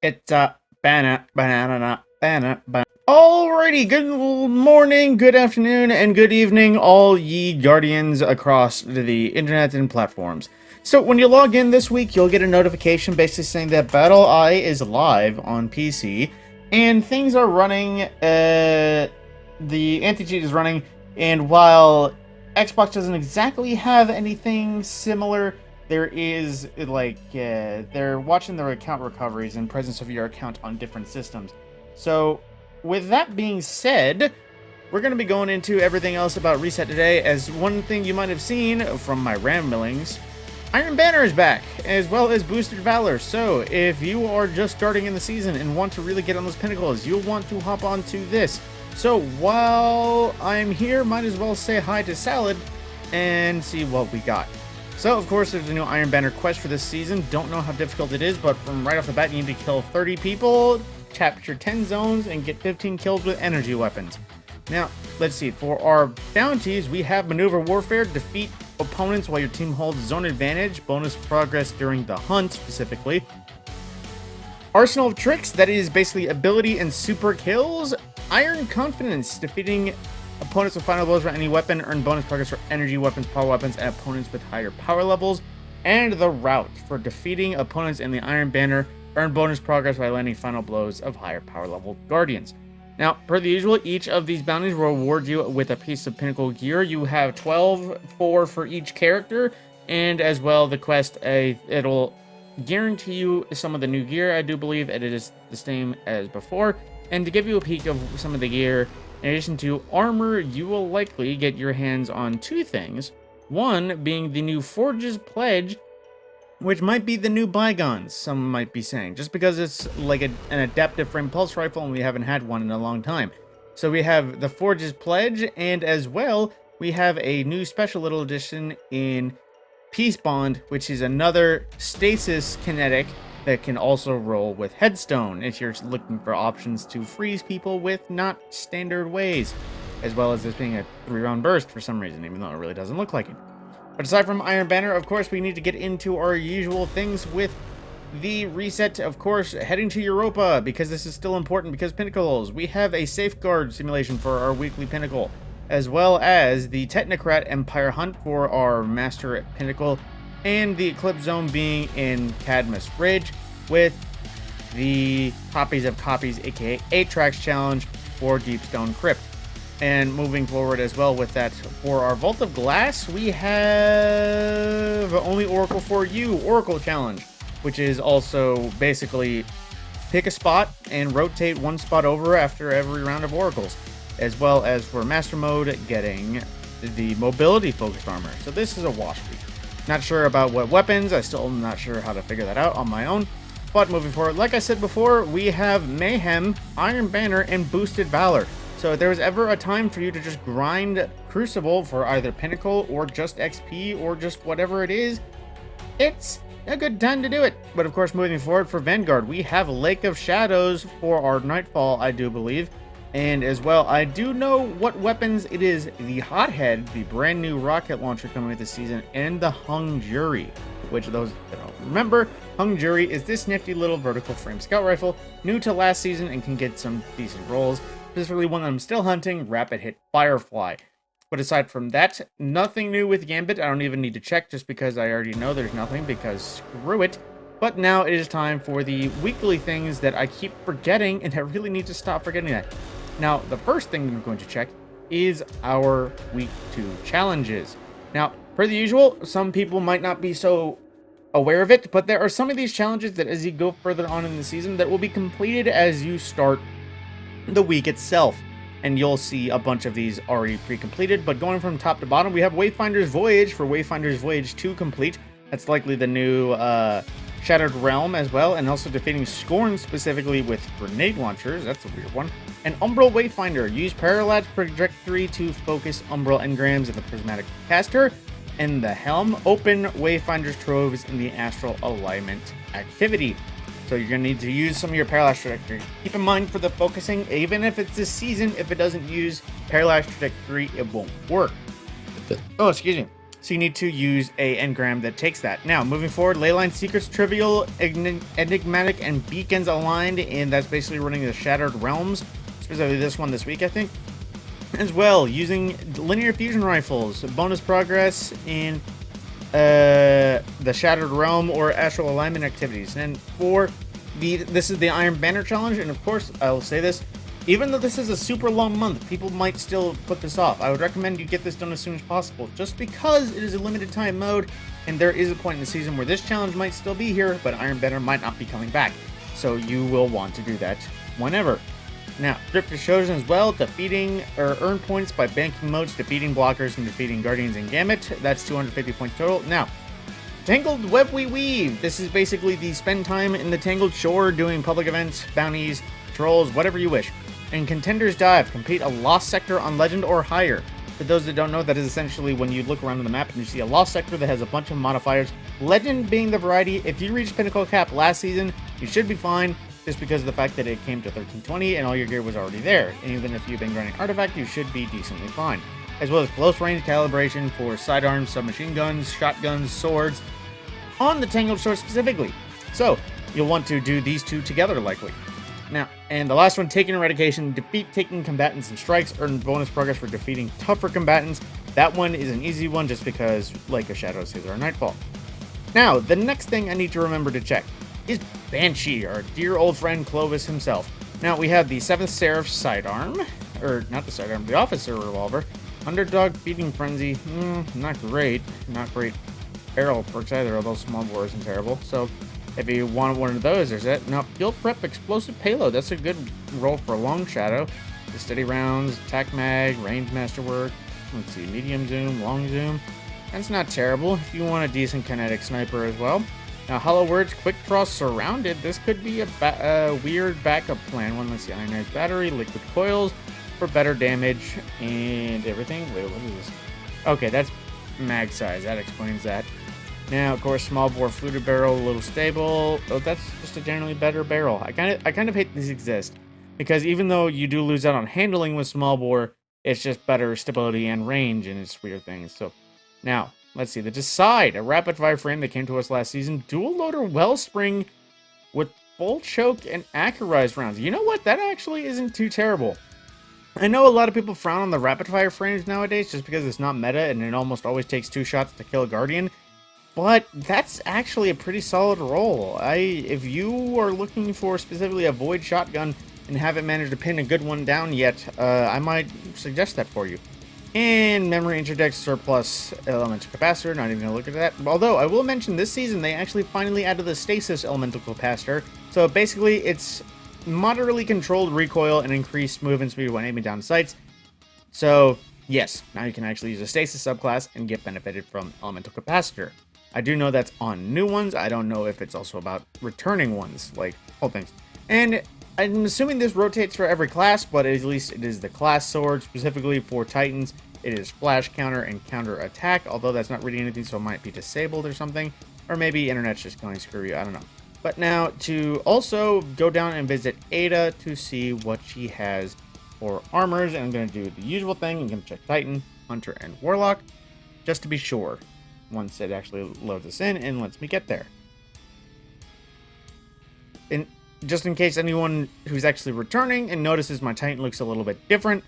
It's banana. Alrighty, good morning, good afternoon, and good evening, all ye guardians across the internet and platforms. So when you log in this week, you'll get a notification basically saying that Battle Eye is live on PC, and things are running, the anti-cheat is running, and while Xbox doesn't exactly have anything similar, there is they're watching their account recoveries and presence of your account on different systems. So with that being said, we're going to be going into everything else about Reset today. As one thing you might have seen from my ramblings, Iron Banner is back, as well as Boosted Valor. So if you are just starting in the season and want to really get on those pinnacles, you'll want to hop onto this. So while I'm here, might as well say hi to Salad and see what we got. So, of course, there's a new Iron Banner quest for this season. Don't know how difficult it is, but from right off the bat, you need to kill 30 people, capture 10 zones, and get 15 kills with energy weapons. Now, let's see. For our bounties, we have Maneuver Warfare, defeat opponents while your team holds zone advantage, bonus progress during the hunt, specifically. Arsenal of Tricks, that is basically ability and super kills. Iron Confidence, defeating opponents with final blows for any weapon, earn bonus progress for energy weapons, power weapons, and opponents with higher power levels. And the Route, for defeating opponents in the Iron Banner, earn bonus progress by landing final blows of higher power level guardians. Now, per the usual, each of these bounties will reward you with a piece of pinnacle gear. You have 12, 4 for each character, and as well the quest, it'll guarantee you some of the new gear, I do believe, and it is the same as before. And to give you a peek of some of the gear, in addition to armor, you will likely get your hands on two things. One being the new Forge's Pledge, which might be the new Bygones, some might be saying, just because it's like an adaptive frame pulse rifle and we haven't had one in a long time. So we have the Forge's Pledge, and as well, we have a new special little edition in Peace Bond, which is another Stasis kinetic that can also roll with Headstone if you're looking for options to freeze people with not standard ways, as well as this being a 3-round burst for some reason, even though it really doesn't look like it. But aside from Iron Banner, of course, we need to get into our usual things with the reset, of course, heading to Europa, because this is still important, because Pinnacles, we have a safeguard simulation for our weekly Pinnacle, as well as the Technocrat Empire Hunt for our Master Pinnacle, and the Eclipse Zone being in Cadmus Ridge, with the Copies of Copies, aka 8 Tracks Challenge for Deepstone Crypt. And moving forward as well with that, for our Vault of Glass, we have Only Oracle for You Oracle Challenge, which is also basically pick a spot and rotate one spot over after every round of Oracles, as well as for Master Mode, getting the Mobility Focused Armor. So this is a wash week. Not sure about what weapons, I still am not sure how to figure that out on my own. But moving forward, like I said before, we have Mayhem, Iron Banner, and Boosted Valor. So if there was ever a time for you to just grind Crucible for either Pinnacle or just XP or just whatever it is, it's a good time to do it. But of course, moving forward for Vanguard, we have Lake of Shadows for our Nightfall, I do believe. And as well, I do know what weapons it is: the Hothead, the brand new rocket launcher coming with this season, and the Hung Jury, which those that don't remember, Hung Jury is this nifty little vertical frame scout rifle, new to last season and can get some decent rolls, specifically one I'm still hunting, Rapid Hit Firefly. But aside from that, nothing new with Gambit. I don't even need to check just because I already know there's nothing, because screw it. But now it is time for the weekly things that I keep forgetting, and I really need to stop forgetting that. Now, the first thing we're going to check is our Week 2 challenges. Now, per the usual, some people might not be so aware of it, but there are some of these challenges that as you go further on in the season that will be completed as you start the week itself. And you'll see a bunch of these already pre-completed, but going from top to bottom, we have Wayfinder's Voyage for Wayfinder's Voyage 2 complete. That's likely the new Shattered Realm as well, and also defeating Scorn specifically with grenade launchers. That's a weird one. And Umbral Wayfinder, use Parallax Trajectory to focus Umbral engrams in the Prismatic Caster. And the Helm, open Wayfinder's Troves in the Astral Alignment activity. So you're going to need to use some of your Parallax Trajectory. Keep in mind for the focusing, even if it's this season, if it doesn't use Parallax Trajectory, it won't work. Oh, excuse me. So you need to use a engram that takes that. Now, moving forward, Leyline Secrets, Trivial, Enigmatic, and Beacons aligned, and that's basically running the Shattered Realms, specifically this one this week, I think. As well, using Linear Fusion Rifles, bonus progress in the Shattered Realm or Astral Alignment activities. And for this is the Iron Banner Challenge, and of course, I'll say this, even though this is a super long month, people might still put this off. I would recommend you get this done as soon as possible, just because it is a limited time mode, and there is a point in the season where this challenge might still be here, but Iron Banner might not be coming back. So you will want to do that whenever. Now, Drifter Shows as well, defeating or earn points by banking modes, defeating blockers, and defeating Guardians and Gambit. That's 250 points total. Now, Tangled Web We Weave. This is basically the spend time in the Tangled Shore doing public events, bounties, trolls, whatever you wish. And Contender's Dive, complete a lost sector on Legend or higher. For those that don't know, that is essentially when you look around on the map and you see a lost sector that has a bunch of modifiers. Legend being the variety. If you reached Pinnacle Cap last season, you should be fine, just because of the fact that it came to 1320 and all your gear was already there. And even if you've been grinding Artifact, you should be decently fine. As well as close range calibration for sidearms, submachine guns, shotguns, swords, on the Tangled Shore specifically. So, you'll want to do these two together likely. Now, and the last one, Taken Eradication, defeat taken combatants and strikes, earn bonus progress for defeating tougher combatants. That one is an easy one just because, like a Shadow Scissor or Nightfall. Now, the next thing I need to remember to check is Banshee, our dear old friend Clovis himself. Now, we have the 7th Seraph Sidearm, or not the Sidearm, the Officer Revolver, Underdog Feeding Frenzy, not great, not great barrel perks either, although Small Bore isn't terrible, so if you want one of those, there's that. Now, Field Prep Explosive Payload. That's a good roll for Long Shadow. The steady rounds, attack mag, range masterwork. Let's see, medium zoom, long zoom. That's not terrible if you want a decent kinetic sniper as well. Now, Hollow Words, Quick Draw Surrounded. This could be a weird backup plan. One, let's see, Ionized Battery, Liquid Coils for better damage and everything. Wait, what is this? Okay, that's mag size. That explains that. Now, of course, Small Bore Fluted Barrel, a little stable. Oh, that's just a generally better barrel. I kind of hate these exist, because even though you do lose out on handling with Small Bore, it's just better stability and range, and it's weird things. So, now, let's see. The Decide, a rapid fire frame that came to us last season. Dual loader Wellspring with full choke and accurized rounds. You know what? That actually isn't too terrible. I know a lot of people frown on the rapid fire frames nowadays just because it's not meta and it almost always takes 2 shots to kill a Guardian. But that's actually a pretty solid roll. If you are looking for specifically a Void Shotgun and haven't managed to pin a good one down yet, I might suggest that for you. And Memory Interdex Surplus Elemental Capacitor, not even going to look at that. Although, I will mention this season, they actually finally added the Stasis Elemental Capacitor. So basically, it's moderately controlled recoil and increased movement speed when aiming down sights. So, yes, now you can actually use a Stasis subclass and get benefited from Elemental Capacitor. I do know that's on new ones. I don't know if it's also about returning ones, like whole things. And I'm assuming this rotates for every class, but at least it is the class sword, specifically for Titans. It is flash counter and counter attack, although that's not reading anything, so it might be disabled or something. Or maybe internet's just going screw you, I don't know. But now to also go down and visit Ada to see what she has for armors, and I'm going to do the usual thing. I'm going to check Titan, Hunter, and Warlock, just to be sure, once it actually loads us in and lets me get there. And just in case anyone who's actually returning and notices my Titan looks a little bit different,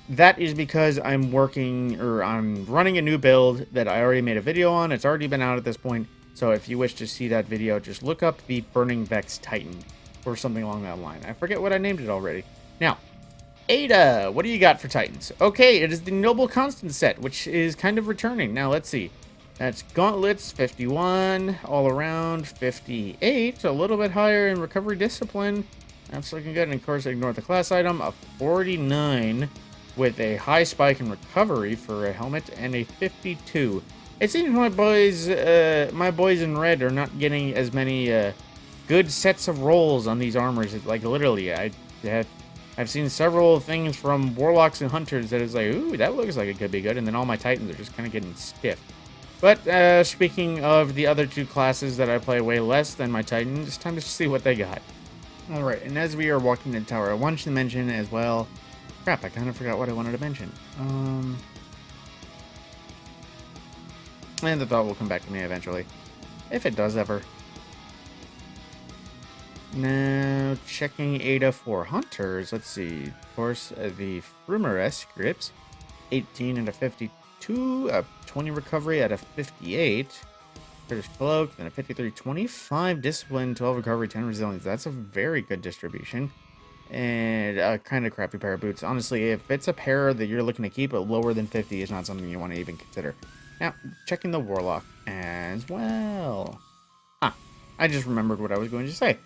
that is because I'm running a new build that I already made a video on. It's already been out at this point, so if you wish to see that video, just look up the Burning Vex Titan or something along that line. I forget what I named it already. Now, Ada, what do you got for Titans? Okay, it is the Noble Constant set, which is kind of returning. Now, let's see. That's Gauntlets, 51, all around, 58, a little bit higher in Recovery Discipline. That's looking good. And of course, ignore the class item, a 49 with a high spike in Recovery for a helmet, and a 52. It seems my boys in red are not getting as many good sets of rolls on these armors. It's like literally, I've seen several things from Warlocks and Hunters that is like, ooh, that looks like it could be good, and then all my Titans are just kind of getting stiff. But speaking of the other two classes that I play way less than my Titan, it's time to see what they got. Alright, and as we are walking to the tower, I want to mention as well... Crap, I kind of forgot what I wanted to mention. And the thought will come back to me eventually. If it does ever. Now, checking Ada for hunters. Let's see. Of course, the Frumeress scripts. 18 and a 52. 20 recovery at a 58. British Cloak, then a 53, 25 Discipline, 12 Recovery, 10 Resilience. That's a very good distribution. And a kind of crappy pair of boots. Honestly, if it's a pair that you're looking to keep, but lower than 50 is not something you want to even consider. Now, checking the Warlock as well. I just remembered what I was going to say.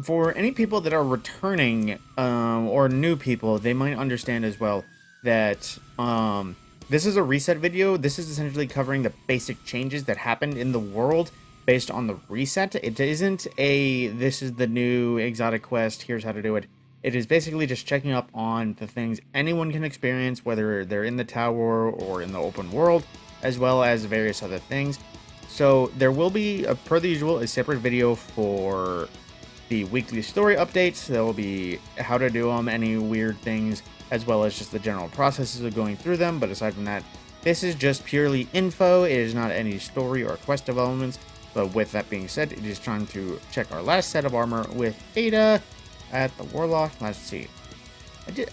For any people that are returning, or new people, they might understand as well that, this is a reset video. This is essentially covering the basic changes that happened in the world based on the reset. It isn't a, this is the new exotic quest, here's how to do it. It is basically just checking up on the things anyone can experience, whether they're in the tower or in the open world, as well as various other things. So there will be, per the usual, a separate video for the weekly story updates. There will be how to do them, any weird things, as well as just the general processes of going through them. But aside from that, this is just purely info. It is not any story or quest developments. But with that being said, it is trying to check our last set of armor with Ada at the Warlock. Let's see.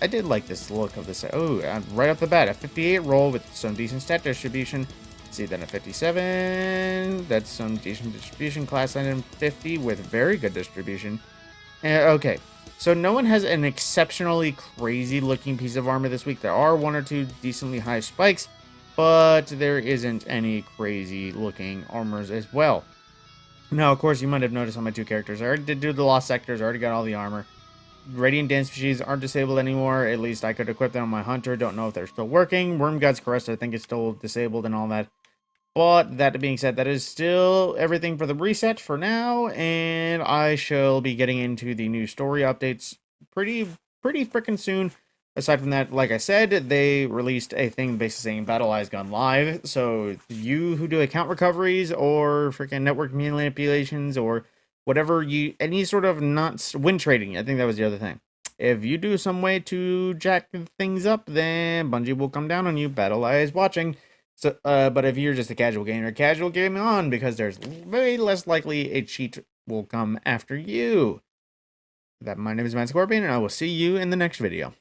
I did like this look of this. Oh, right off the bat, a 58 roll with some decent stat distribution. Let's see, then a 57. That's some decent distribution. Class item 50 with very good distribution. Okay. So no one has an exceptionally crazy looking piece of armor this week. There are one or two decently high spikes, but there isn't any crazy looking armors as well. Now, of course, you might have noticed on my two characters, I already did do the lost sectors, I already got all the armor. Radiant Dance Machines aren't disabled anymore. At least I could equip them on my hunter. Don't know if they're still working. Worm God's Caress, I think it's still disabled and all that. But that being said, that is still everything for the reset for now, and I shall be getting into the new story updates pretty freaking soon. Aside from that, like I said, they released a thing basically saying Battle Eye's gone live, so you who do account recoveries or freaking network manipulations or whatever any sort of not win trading, I think that was the other thing. If you do some way to jack things up, then Bungie will come down on you. Battle Eye is watching. So, but if you're just a casual game on, because there's very less likely a cheat will come after you. My name is Matt Scorpion, and I will see you in the next video.